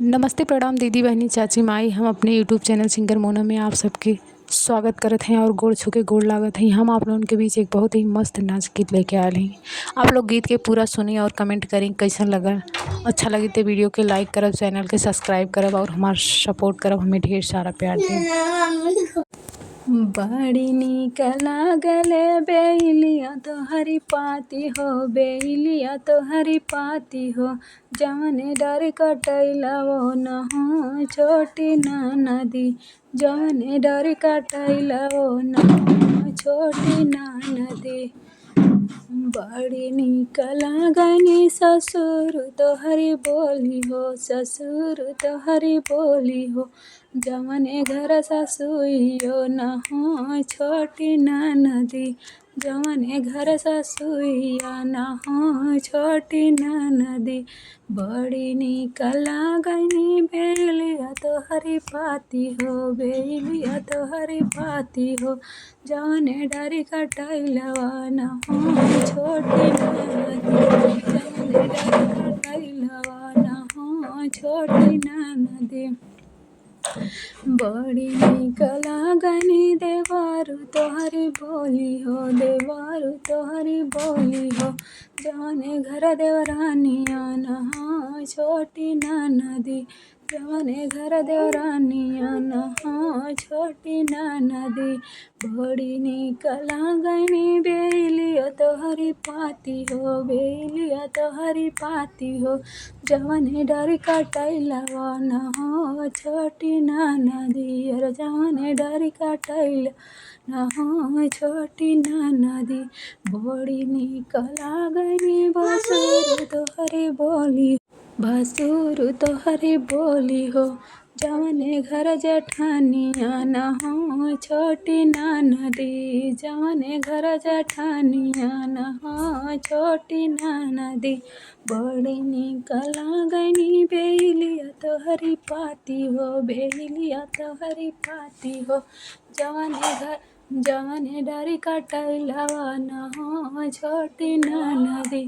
नमस्ते प्रणाम दीदी बहनी चाची माई। हम अपने यूट्यूब चैनल सिंगर मोना में आप सबके स्वागत करत हैं और गोड़ छू के गोड़ लागत हैं। हम आप लोगों के बीच एक बहुत ही मस्त नाच गीत लेके आए हैं। आप लोग गीत के पूरा सुनिए और कमेंट करें कैसा लगा। अच्छा लगे तो वीडियो के लाइक करब, चैनल के सब्सक्राइब करब और हमार सपोर्ट करब, हमें ढेर सारा प्यार दें। बड़ी निक लागले बेलिया तोहरी पाती हो, बेलिया तोहरी पाती हो, जवने डर कटैला वो न हो छोटी नदी, जवने डर कटैला वो न हो छोटी नदी। बड़ी निक लागनी ससुर तोहरी बोली हो, ससुर तोहरी बोली हो, जवने घर ससुइयो न हो छोटी नदी, जवने घर ससुइया न हो छोटी नदी। बड़ी निक लागनी बेलिया तोहरी पाती हो, बेलिया तोहरी पाती हो, जवने डर कटैलवा न हो छोटी नदी, जवने डर कटैलवा न हो छोटी नदी। बड़ी निक लागनी देवारू तोहरी बोली हो, देवारू तोहरी बोली हो, जवने घर देवरानिया न हो छोटी नदी, जवने घर देवरानिया न हो छोटी नदी। बड़ी निक लागनी बेलिया तोहरी पाती हो, बेलिया तोहरी पाती हो, जवने डर कटैलवा न हो छोटी नदी, अरे जवने डर कटैला न हो छोटी नदी। बड़ी निक लागनी भसुर तोहरी बोली, भसुर तोहरी बोली हो, जवने घर जेठानिया न हो छोटी नदी, जवने घर जेठानिया न हो छोटी नदी। बड़ी निक लागनी बेलिया तोहरी पाती हो, बेलिया तोहरी पाती हो, जवने डर कटैलवा न हो छोटी नदी,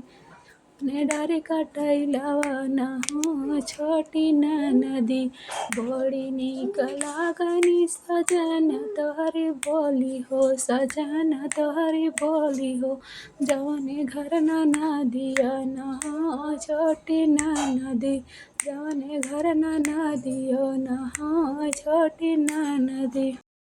जवने डर कटैलवा न हो छोटी नदी। बड़ी निक लागनी सजन तोहरी बोली हो, सजन तोहरी बोली हो, जवने घर नदिया न हो छोटी नदी, जवने घर नदिया न हो छोटी नदी।